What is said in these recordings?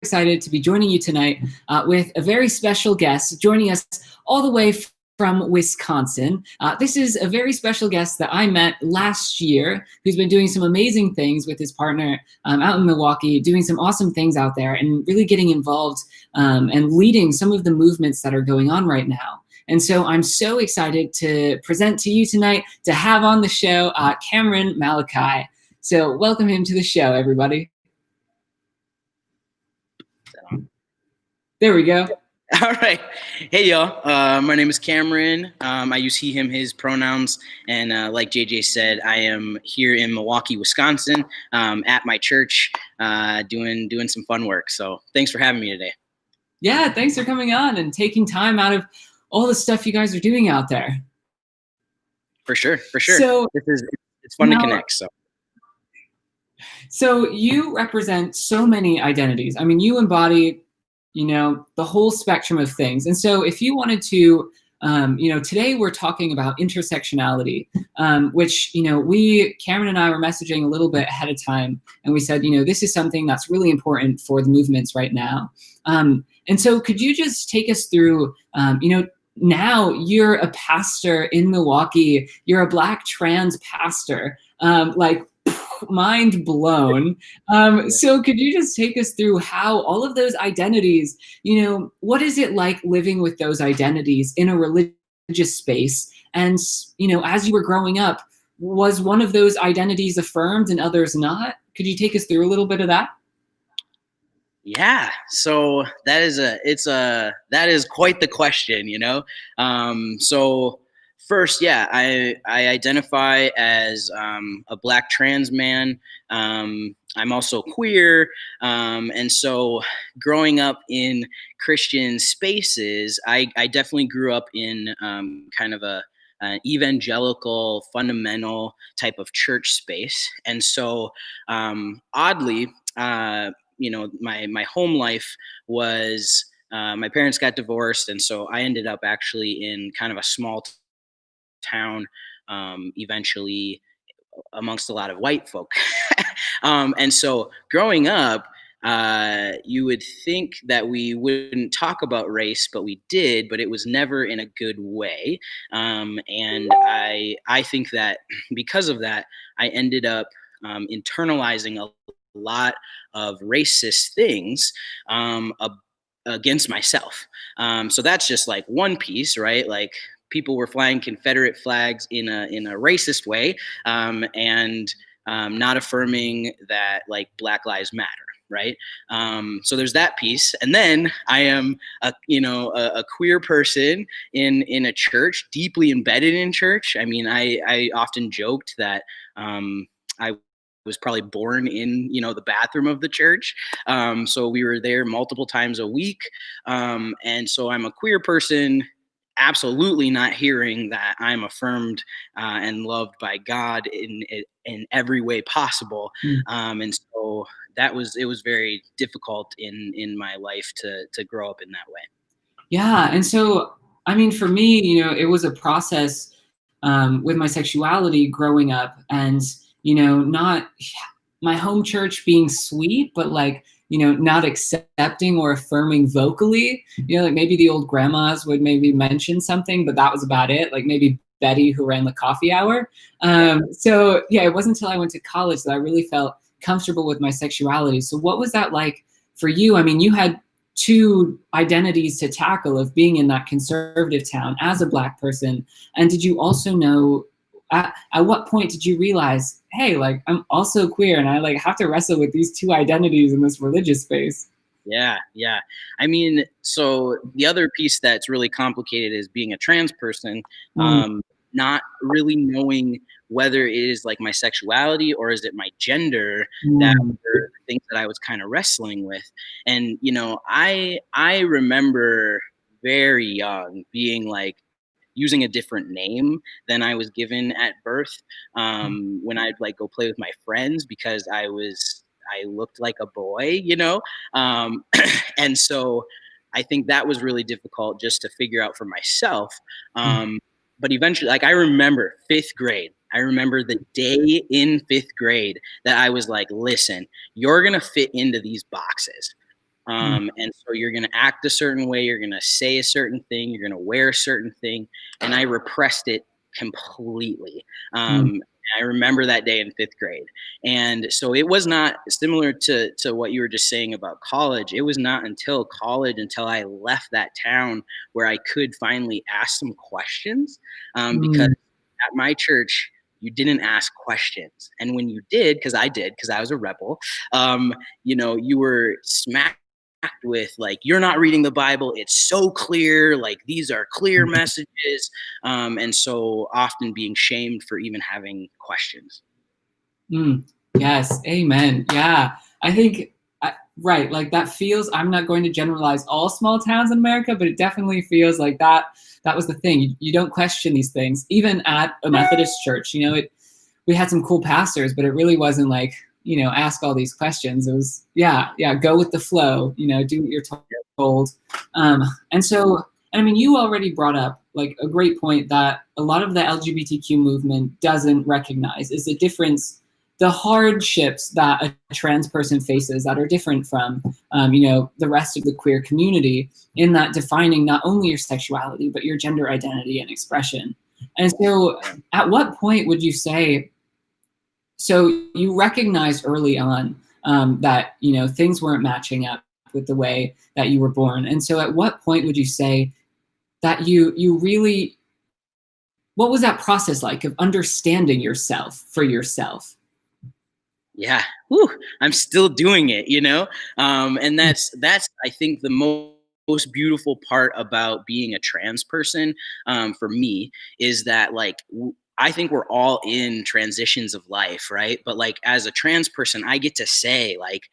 excited to be joining you tonight with a very special guest joining us all the way from Wisconsin. This is a very special guest that I met last year who's been doing some amazing things with his partner out in Milwaukee, doing some awesome things out there and really getting involved and leading some of the movements that are going on right now. And so I'm so excited to present to you tonight, to have on the show Cameron Malakai. So welcome him to the show, everybody. There we go. All right. Hey, y'all. My name is Cameron. I use he, him, his pronouns. And like JJ said, I am here in Milwaukee, Wisconsin, at my church, doing some fun work. So thanks for having me today. Yeah, thanks for coming on and taking time out of all the stuff you guys are doing out there. For sure. So it's fun to connect. So you represent so many identities. I mean, you embody the whole spectrum of things. And so if you wanted to, today we're talking about intersectionality, which, Cameron and I were messaging a little bit ahead of time. And we said, this is something that's really important for the movements right now. And so could you just take us through, now you're a pastor in Milwaukee, you're a Black trans pastor, mind blown. So could you just take us through how all of those identities, what is it like living with those identities in a religious space? And, as you were growing up, was one of those identities affirmed and others not? Could you take us through a little bit of that? Yeah. So that is quite the question, So first, yeah, I identify as a Black trans man. I'm also queer. And so growing up in Christian spaces, I definitely grew up in kind of an evangelical, fundamental type of church space. And so oddly, my home life was my parents got divorced. And so I ended up actually in kind of a small town, eventually amongst a lot of white folk. And so growing up, you would think that we wouldn't talk about race, but we did, but it was never in a good way. And I think that because of that, I ended up internalizing a lot of racist things against myself. So that's just like one piece, right? Like people were flying Confederate flags in a racist way, and not affirming that like Black Lives Matter, right? So there's that piece, and then I am a queer person in a church, deeply embedded in church. I mean, I often joked that I was probably born in the bathroom of the church, so we were there multiple times a week, and so I'm a queer person. Absolutely not hearing that I'm affirmed and loved by God in every way possible. And so it was very difficult in my life to grow up in that way. Yeah. And so, I mean, for me, it was a process with my sexuality growing up and, not my home church being sweet, but not accepting or affirming vocally, like maybe the old grandmas would maybe mention something, but that was about it. Like maybe Betty who ran the coffee hour. So yeah, it wasn't until I went to college that I really felt comfortable with my sexuality. So what was that like for you? I mean, you had two identities to tackle of being in that conservative town as a Black person. And did you also know at what point did you realize, hey, like I'm also queer and I have to wrestle with these two identities in this religious space? Yeah. I mean, so the other piece that's really complicated is being a trans person, not really knowing whether it is like my sexuality or is it my gender that were things that I was kind of wrestling with. And, I remember very young being like, using a different name than I was given at birth when I'd like go play with my friends because I looked like a boy, and so I think that was really difficult just to figure out for myself. But eventually, like I remember 5th grade. I remember the day in 5th grade that I was like, listen, you're going to fit into these boxes. Mm. And so you're going to act a certain way, you're going to say a certain thing, you're going to wear a certain thing. And I repressed it completely. Mm. I remember that day in fifth grade. And so it was not similar to what you were just saying about college. It was not until college, until I left that town, where I could finally ask some questions. Because Mm. at my church, you didn't ask questions. And when you did, because I was a rebel, you were smacked with like, you're not reading the Bible, it's so clear, like these are clear messages, and so often being shamed for even having questions. Mm. Yes, amen. Yeah, I think right, like that feels. I'm not going to generalize all small towns in America, but it definitely feels like that. That was the thing. You don't question these things, even at a Methodist church. We had some cool pastors, but it really wasn't like, ask all these questions. It was, yeah, go with the flow, do what you're told. Um, and so, and I mean, you already brought up like a great point that a lot of the LGBTQ movement doesn't recognize is the difference, the hardships that a trans person faces that are different from, the rest of the queer community, in that defining not only your sexuality, but your gender identity and expression. And so at what point would you say, so you recognized early on that things weren't matching up with the way that you were born, and so at what point would you say that you really, what was that process like of understanding yourself for yourself? Yeah. Whew, I'm still doing it. And that's I think the most beautiful part about being a trans person, for me, is that like I think we're all in transitions of life, right? But like as a trans person, I get to say like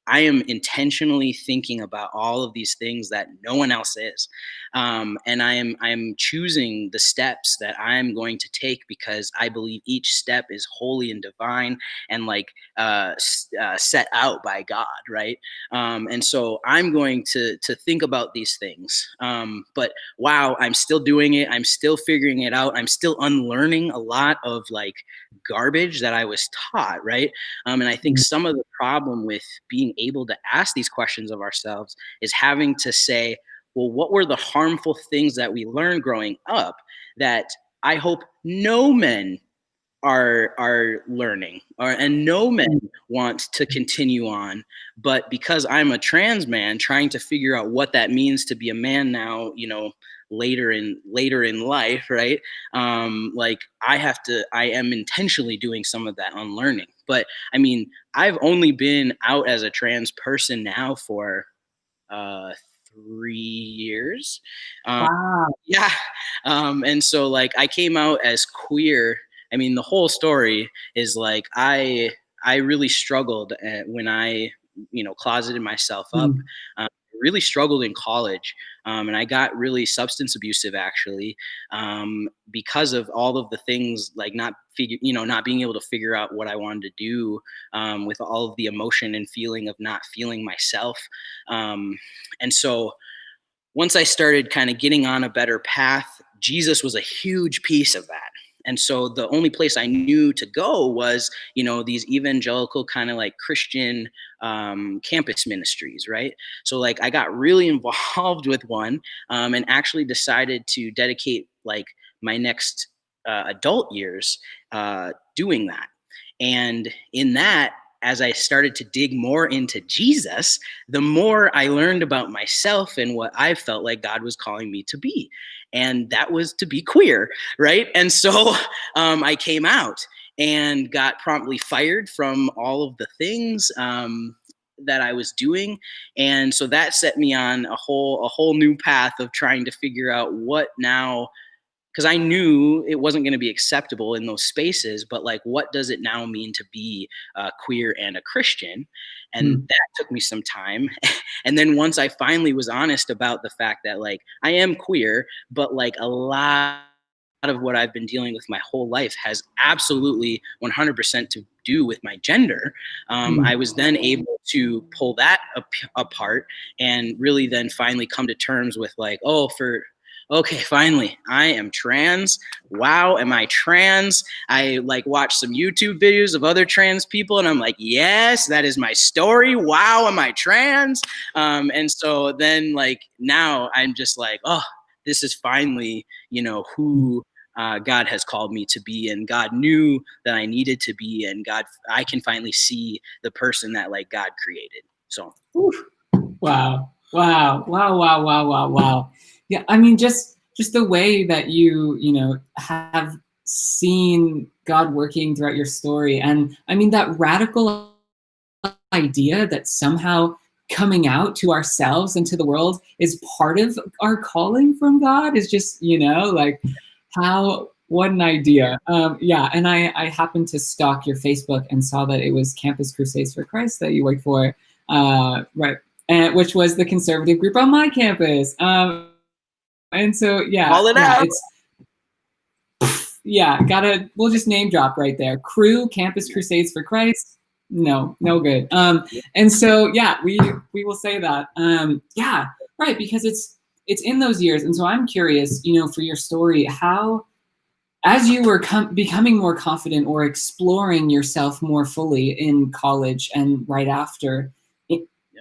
I am intentionally thinking about all of these things that no one else is, and I'm choosing the steps that I'm going to take because I believe each step is holy and divine and like set out by God, right? And so I'm going to think about these things. But wow, I'm still doing it. I'm still figuring it out. I'm still unlearning a lot of like garbage that I was taught, right? And I think some of the problem with being able to ask these questions of ourselves is having to say, well, what were the harmful things that we learned growing up that I hope no men are learning, and no men want to continue on, but because I'm a trans man trying to figure out what that means to be a man now, later in life, right? Like I am intentionally doing some of that unlearning. But I mean, I've only been out as a trans person now for uh 3 years. um Wow. yeah. And so like I came out as queer. I mean, the whole story is like I really struggled when I closeted myself up. Mm. Really struggled in college, and I got really substance abusive actually, because of all of the things, like not being able to figure out what I wanted to do, with all of the emotion and feeling of not feeling myself. And so once I started kind of getting on a better path, Jesus was a huge piece of that. And so the only place I knew to go was, these evangelical kind of like Christian campus ministries, right? So like I got really involved with one, and actually decided to dedicate like my next adult years doing that. And in that, as I started to dig more into Jesus, the more I learned about myself and what I felt like God was calling me to be. And that was to be queer, right? And so I came out and got promptly fired from all of the things that I was doing. And so that set me on a whole new path of trying to figure out what now, because I knew it wasn't going to be acceptable in those spaces, but like, what does it now mean to be queer and a Christian? And Mm. that took me some time. And then once I finally was honest about the fact that like I am queer, but like a lot of what I've been dealing with my whole life has absolutely 100% to do with my gender. Mm. I was then able to pull that apart and really then finally come to terms with like, oh, okay, finally, I am trans. Wow, am I trans? I like watch some YouTube videos of other trans people, and I'm like, yes, that is my story. Wow, am I trans? And so then like now I'm just like, oh, this is finally, who God has called me to be, and God knew that I needed to be, and I can finally see the person that like God created. So. Oof. Wow. Wow. Wow. Wow. Wow. Wow. Wow. Yeah. I mean, just the way that you have seen God working throughout your story. And I mean, that radical idea that somehow coming out to ourselves and to the world is part of our calling from God is just, like what an idea. Yeah. And I happened to stalk your Facebook and saw that it was Campus Crusades for Christ that you worked for. Right. And which was the conservative group on my campus. And so, Call it yeah, out. we'll just name drop right there. Crew, Campus Crusades for Christ. No good. And so, yeah, we will say that. Yeah, right, because it's in those years. And so I'm curious, for your story, how, as you were becoming more confident or exploring yourself more fully in college and right after,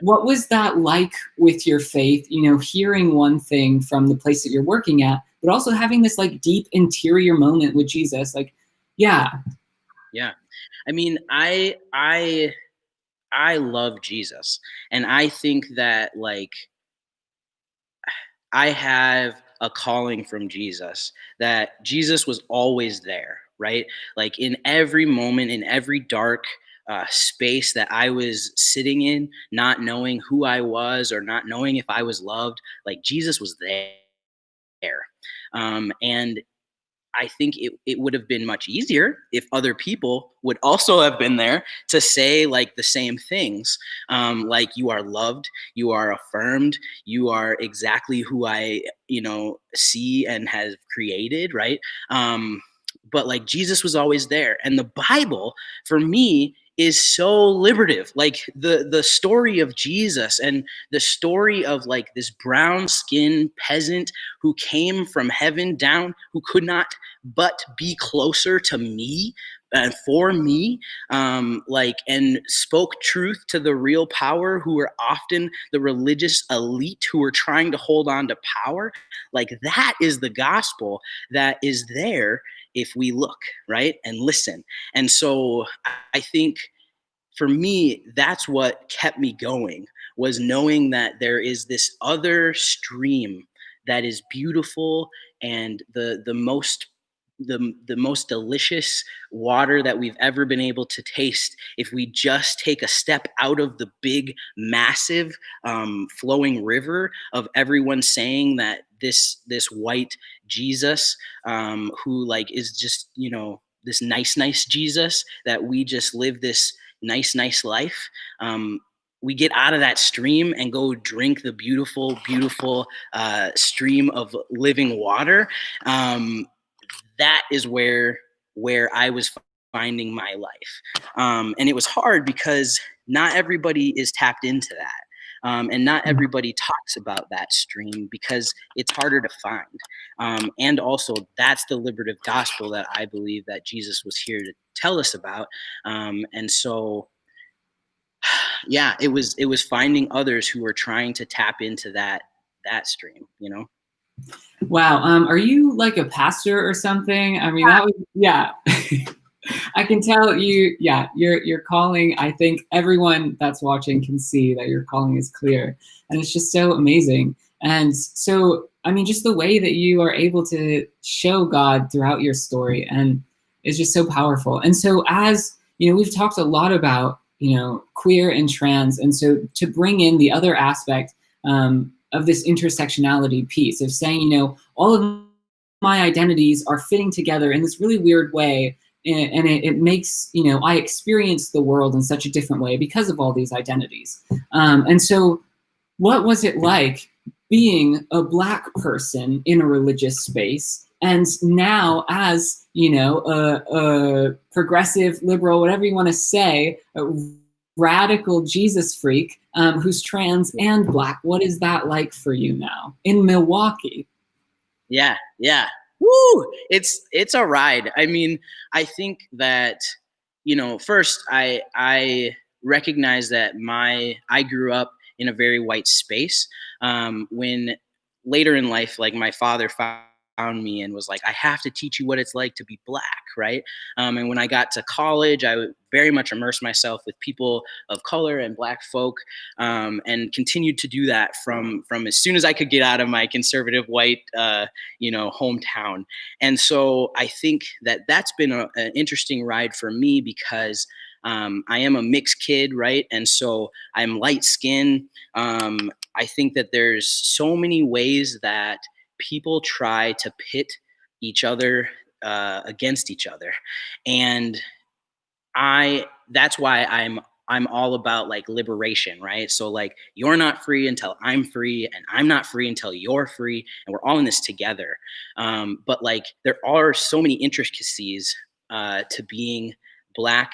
what was that like with your faith, hearing one thing from the place that you're working at, but also having this like deep interior moment with Jesus? Like, yeah. Yeah. I mean, I love Jesus, and I think that like I have a calling from Jesus, that Jesus was always there, right? Like in every moment, in every dark space that I was sitting in, not knowing who I was or not knowing if I was loved, like Jesus was there. And I think it would have been much easier if other people would also have been there to say like the same things. Like, you are loved, you are affirmed, you are exactly who I, see and have created, right? But like Jesus was always there. And the Bible, for me, is so liberative. Like the story of Jesus and the story of like this brown skinned peasant who came from heaven down, who could not but be closer to me and for me, like, and spoke truth to the real power, who were often the religious elite who were trying to hold on to power. Like, that is the gospel that is there if we look, right, and listen. And so I think for me, that's what kept me going, was knowing that there is this other stream that is beautiful, and the most delicious water that we've ever been able to taste, if we just take a step out of the big, massive, flowing river of everyone saying that this white Jesus, who like is just this nice Jesus, that we just live this nice life. We get out of that stream and go drink the beautiful stream of living water. That is where I was finding my life. And it was hard because not everybody is tapped into that. And not everybody talks about that stream because it's harder to find. And also, that's the liberative gospel that I believe that Jesus was here to tell us about. And so, yeah, it was finding others who were trying to tap into that stream. Wow. Are you like a pastor or something? I mean, that was, yeah. I can tell you, yeah, your calling, I think everyone that's watching can see that your calling is clear. And it's just so amazing. And so, I mean, just the way that you are able to show God throughout your story and is just so powerful. And so, as we've talked a lot about, queer and trans. And so to bring in the other aspect of this intersectionality piece of saying, all of my identities are fitting together in this really weird way. And it makes, I experience the world in such a different way because of all these identities. And so what was it like being a Black person in a religious space? And now as, a progressive, liberal, whatever you want to say, a radical Jesus freak who's trans and Black, what is that like for you now in Milwaukee? Yeah. Woo! It's a ride. I mean, I think that, first I recognize that I grew up in a very white space. When later in life, like my father found me and was like, I have to teach you what it's like to be black, right? And when I got to college, I would very much immerse myself with people of color and black folk, and continued to do that from as soon as I could get out of my conservative white, hometown. And so I think that that's been an interesting ride for me because I am a mixed kid, right? And so I'm light skinned. I think that there's so many ways that people try to pit each other against each other, and that's why I'm all about like liberation, right? So like you're not free until I'm free, and I'm not free until you're free, and we're all in this together. But like there are so many intricacies to being black,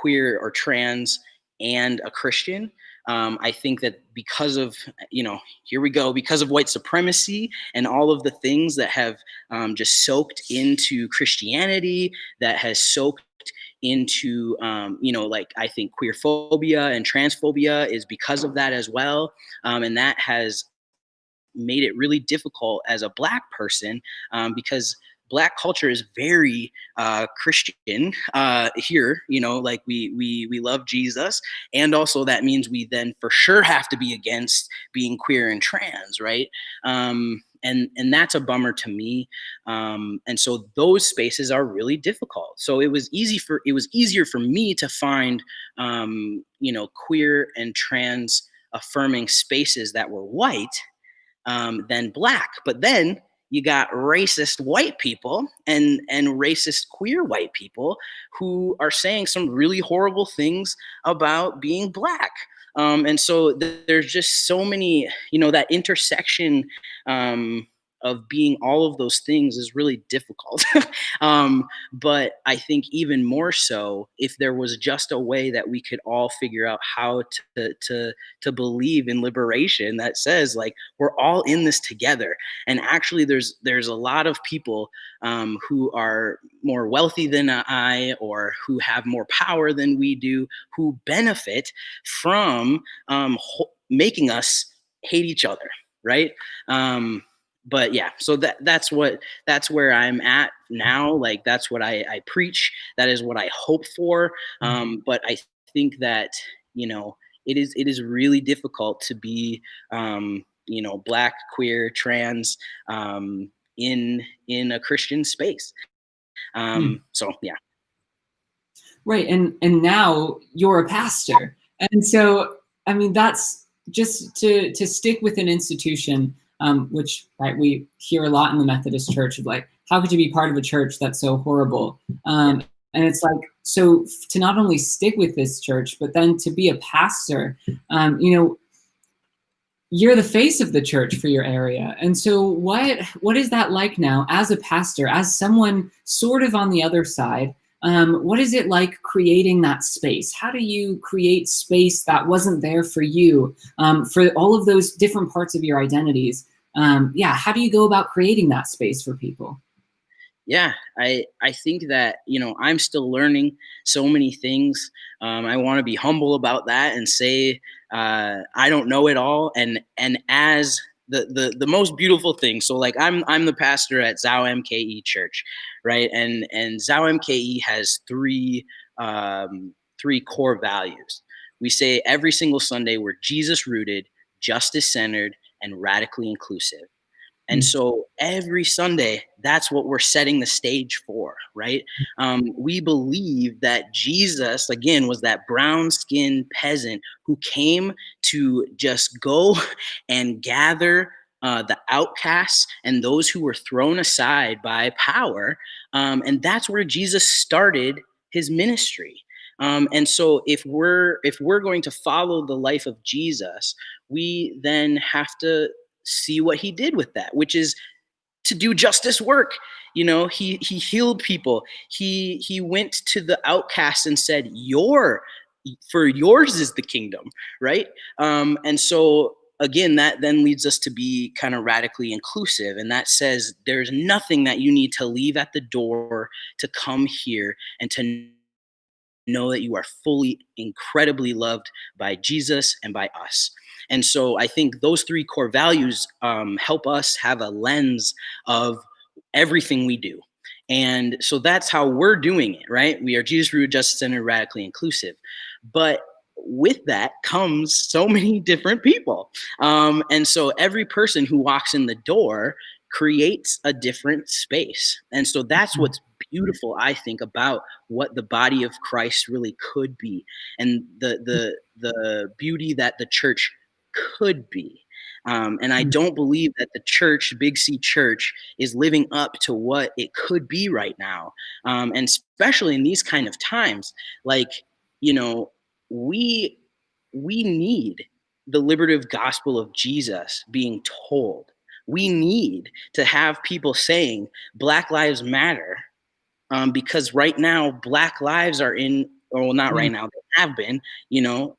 queer, or trans, and a Christian. I think that because of, here we go, because of white supremacy and all of the things that have just soaked into Christianity, that has soaked into, like I think queer phobia and transphobia is because of that as well. And that has made it really difficult as a black person, because black culture is very Christian here. Like we love Jesus, and also that means we then for sure have to be against being queer and trans, right? And that's a bummer to me. And so those spaces are really difficult. So it was easier for me to find queer and trans affirming spaces that were white, than black. But then you got racist white people and racist queer white people who are saying some really horrible things about being black. And so there's just so many, that intersection of being all of those things is really difficult. But I think even more so if there was just a way that we could all figure out how to believe in liberation that says like we're all in this together. And actually there's a lot of people who are more wealthy than I, or who have more power than we do, who benefit from making us hate each other, right? But yeah, so that's where I'm at now. Like that's what I preach. That is what I hope for. But I think that it is really difficult to be black, queer, trans, in a Christian space. Hmm. So yeah. Right. And now you're a pastor. And so, I mean, that's just to stick with an institution, which, right, we hear a lot in the Methodist Church of like, how could you be part of a church that's so horrible? And it's like, so to not only stick with this church, but then to be a pastor, you're the face of the church for your area. And so what is that like now as a pastor, as someone sort of on the other side? What is it like creating that space? How do you create space that wasn't there for you, for all of those different parts of your identities? How do you go about creating that space for people? Yeah, I think that I'm still learning so many things. I want to be humble about that and say I don't know it all. And as the most beautiful thing, so like I'm the pastor at Zao MKE Church, right? And Zao MKE has three core values. We say every single Sunday we're Jesus rooted, justice centered, and radically inclusive. And Mm. so every Sunday, that's what we're setting the stage for, right? We believe that Jesus, again, was that brown skinned peasant who came to just go and gather the outcasts and those who were thrown aside by power. And that's where Jesus started his ministry. And so if we're going to follow the life of Jesus, we then have to see what he did with that, which is to do justice work. He healed people. He went to the outcasts and said, for yours is the kingdom, right? And so again, that then leads us to be kind of radically inclusive. And that says there's nothing that you need to leave at the door to come here and to know that you are fully, incredibly loved by Jesus and by us. And so I think those three core values help us have a lens of everything we do. And so that's how we're doing it, right? We are Jesus rooted, justice centered, radically inclusive. But with that comes so many different people. And so every person who walks in the door creates a different space. And so that's what's beautiful, I think, about what the body of Christ really could be, and the beauty that the church could be. And I don't believe that the church, Big C Church, is living up to what it could be right now. And especially in these kind of times, like, you know, we need the liberative gospel of Jesus being told. We need to have people saying Black Lives Matter, because right now Black lives are in, or well, not right now, they have been, you know,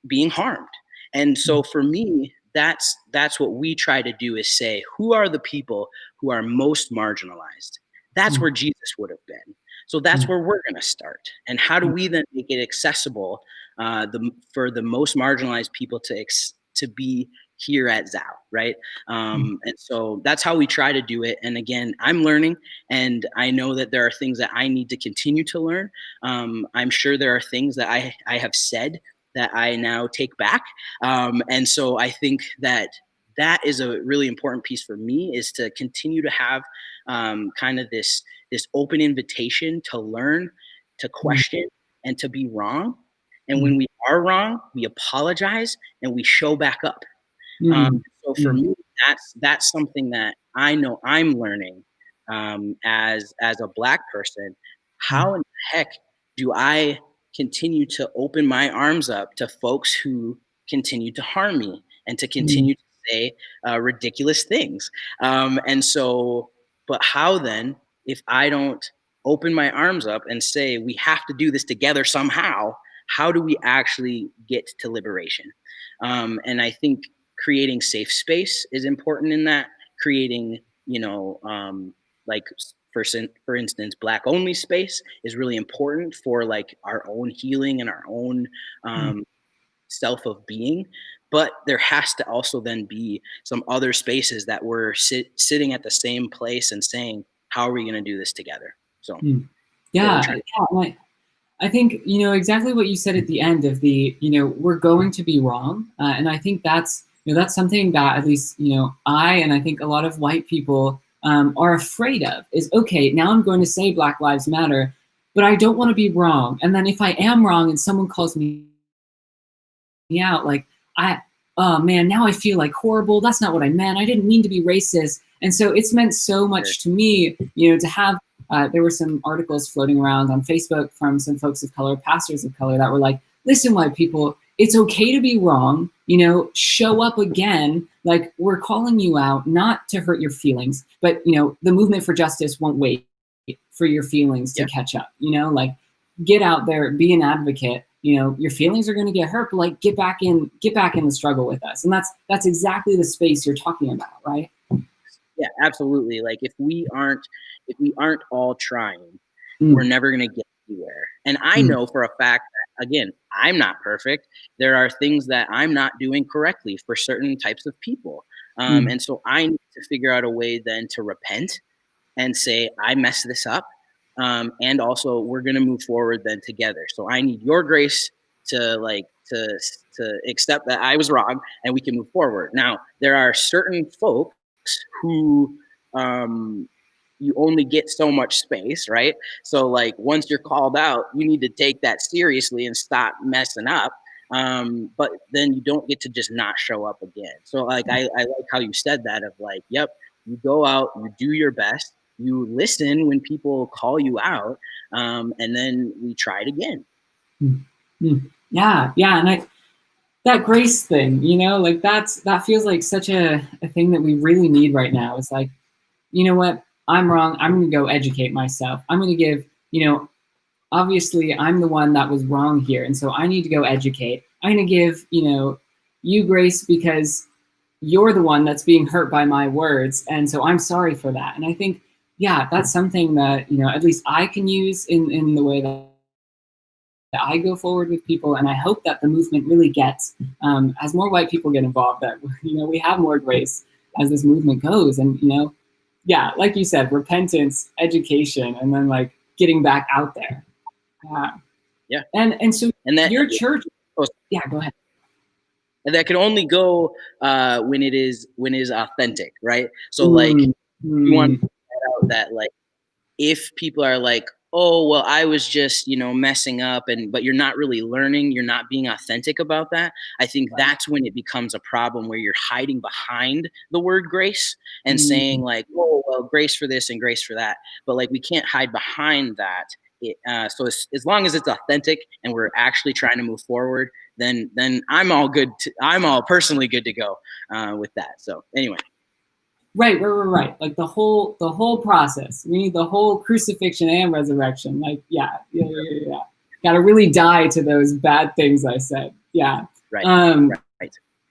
being harmed. And so for me, that's what we try to do, is say, who are the people who are most marginalized? That's where Jesus would have been. So that's where we're going to start. And how do we then make it accessible for the most marginalized people to be here at Zao, right? And so that's how we try to do it. And again, I'm learning, and I know that there are things that I need to continue to learn. I'm sure there are things that I have said that I now take back. And so I think that is a really important piece for me, is to continue to have kind of this open invitation to learn, to question, and to be wrong. And when we are wrong, we apologize and we show back up. So for me, that's something that I know I'm learning as a Black person. How in the heck do I continue to open my arms up to folks who continue to harm me and to continue to say ridiculous things? And so, but how then, if I don't open my arms up and say we have to do this together somehow, how do we actually get to liberation? And I think creating safe space is important in that. Creating, you know, like for instance, Black only space is really important for like our own healing and our own self of being. But there has to also then be some other spaces that we're sitting at the same place and saying, how are we going to do this together? So yeah, I think, you know, exactly what you said at the end of the, you know, we're going to be wrong. And I think that's, you know, that's something that at least, you know, and I think a lot of white people are afraid of, is, okay, now I'm going to say Black Lives Matter, but I don't want to be wrong. And then if I am wrong and someone calls me out, like, oh man, now I feel like horrible. That's not what I meant. I didn't mean to be racist. And so it's meant so much to me, you know, to have, there were some articles floating around on Facebook from some folks of color, pastors of color, that were like, listen, white people, it's okay to be wrong, you know, show up again. Like, we're calling you out, not to hurt your feelings, but, you know, the movement for justice won't wait for your feelings to catch up, you know, like, get out there, be an advocate. You know, your feelings are going to get hurt, but like, get back in the struggle with us. And that's exactly the space you're talking about, right? Yeah, absolutely. Like, if we aren't all trying, we're never going to get anywhere. And I know for a fact that, again, I'm not perfect. There are things that I'm not doing correctly for certain types of people. And so I need to figure out a way then to repent and say, I messed this up. And also, we're going to move forward then together. So I need your grace to accept that I was wrong, and we can move forward. Now, there are certain folks who you only get so much space, right? So like, once you're called out, you need to take that seriously and stop messing up. But then you don't get to just not show up again. So like, I like how you said that, of like, yep, you go out, you do your best, you listen when people call you out, and then we try it again. Yeah. And that grace thing, you know, like, that feels like such a thing that we really need right now. It's like, you know what, I'm wrong. I'm going to go educate myself. I'm going to give, you know, obviously I'm the one that was wrong here. And so I need to go educate. I'm going to give, you know, you grace, because you're the one that's being hurt by my words, and so I'm sorry for that. And I think, yeah, that's something that, you know, at least I can use in the way that I go forward with people, and I hope that the movement really gets, as more white people get involved, that, you know, we have more grace as this movement goes. And, you know, yeah, like you said, repentance, education, and then like getting back out there. Yeah. And so And that, your church, oh, yeah, go ahead. and that can only go when it is authentic, right? So like you want to point out that like if people are like, oh well, I was just, you know, messing up, and but you're not really learning, you're not being authentic about that, I think that's when it becomes a problem, where you're hiding behind the word grace and saying like, oh well, grace for this and grace for that, but like we can't hide behind that. So as long as it's authentic and we're actually trying to move forward, then I'm all good. I'm all personally good to go with that. So anyway. Right. Like the whole process. We need the whole crucifixion and resurrection. Like, yeah. Got to really die to those bad things I said. Yeah. Right.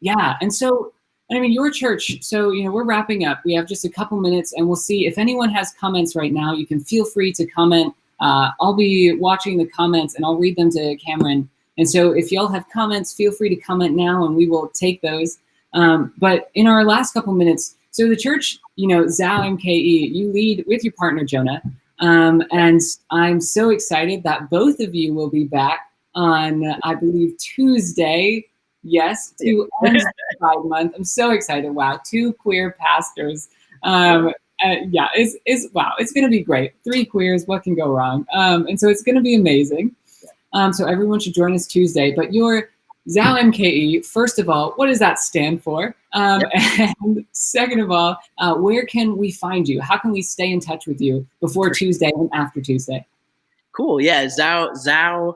Yeah. And so, I mean, your church, so, you know, we're wrapping up. We have just a couple minutes, and we'll see if anyone has comments right now. You can feel free to comment. I'll be watching the comments, and I'll read them to Cameron. And so if y'all have comments, feel free to comment now, and we will take those. But in our last couple minutes, so the church, you know, Zao MKE, you lead with your partner, Jonah. And I'm so excited that both of you will be back on, I believe, Tuesday. Yes, to end the Pride Month. I'm so excited. Wow, 2 queer pastors. Yeah, wow, it's going to be great. 3 queers, what can go wrong? And so it's going to be amazing. So everyone should join us Tuesday. But your Zao MKE, first of all, what does that stand for? And second of all, where can we find you? How can we stay in touch with you before Tuesday and after Tuesday? Cool. Yeah. Zao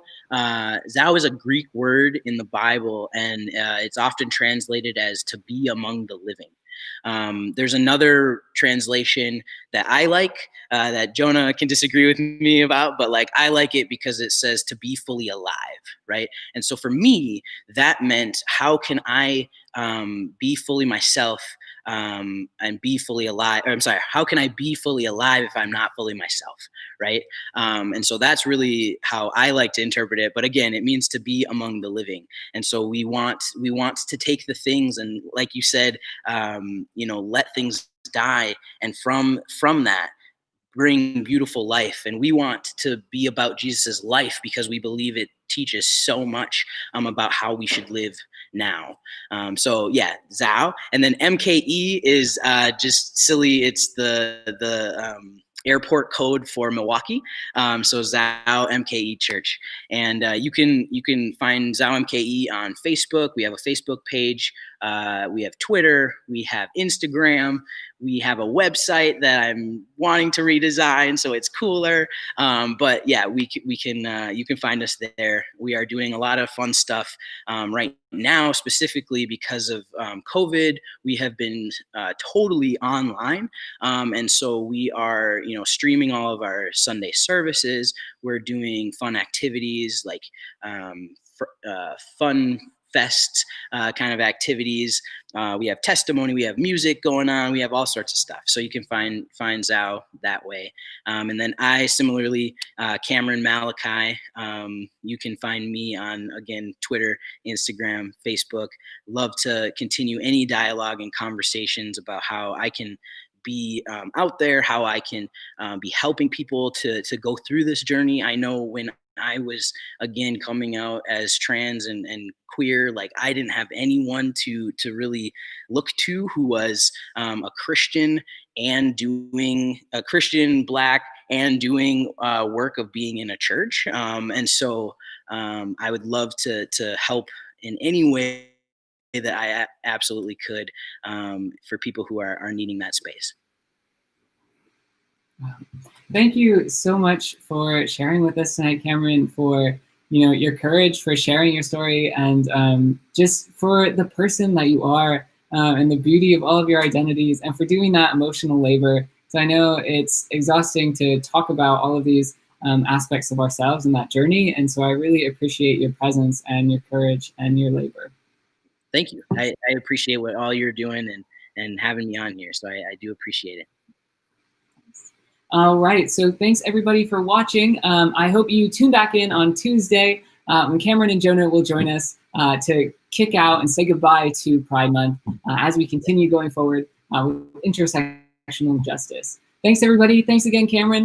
is a Greek word in the Bible, and it's often translated as to be among the living. There's another translation that I like that Jonah can disagree with me about, but like I like it because it says to be fully alive, right? And so for me, that meant how can I be fully myself and be fully alive? Or, I'm sorry, how can I be fully alive if I'm not fully myself, right? And so that's really how I like to interpret it. But again, it means to be among the living. And so we want to take the things and, like you said, you know, let things die, and from that bring beautiful life. And we want to be about Jesus's life because we believe it teaches so much about how we should live now. So yeah, Zao. And then MKE is just silly. It's the airport code for Milwaukee. So Zao MKE Church. And you can find Zao MKE on Facebook. We have a Facebook page. We have Twitter. We have Instagram. We have a website that I'm wanting to redesign so it's cooler. But yeah, we can you can find us there. We are doing a lot of fun stuff right now, specifically because of COVID. We have been totally online, and so we are, you know, streaming all of our Sunday services. We're doing fun activities like fun fest kind of activities. We have testimony, we have music going on, we have all sorts of stuff. So you can find Zao that way. And then I similarly, Cameron Malakai, you can find me on, again, Twitter, Instagram, Facebook. Love to continue any dialogue and conversations about how I can be out there, how I can be helping people to go through this journey. I know when I was, again, coming out as trans and queer, like I didn't have anyone to really look to who was a Christian and doing a Christian Black and doing work of being in a church. And so I would love to help in any way that I absolutely could for people who are needing that space. Thank you so much for sharing with us tonight, Cameron, for, you know, your courage, for sharing your story, and just for the person that you are and the beauty of all of your identities, and for doing that emotional labor. So I know it's exhausting to talk about all of these aspects of ourselves and that journey. And so I really appreciate your presence and your courage and your labor. Thank you. I appreciate what all you're doing and having me on here. So I do appreciate it. All right. So thanks everybody for watching. I hope you tune back in on Tuesday when Cameron and Jonah will join us to kick out and say goodbye to Pride Month as we continue going forward with intersectional justice. Thanks everybody. Thanks again, Cameron.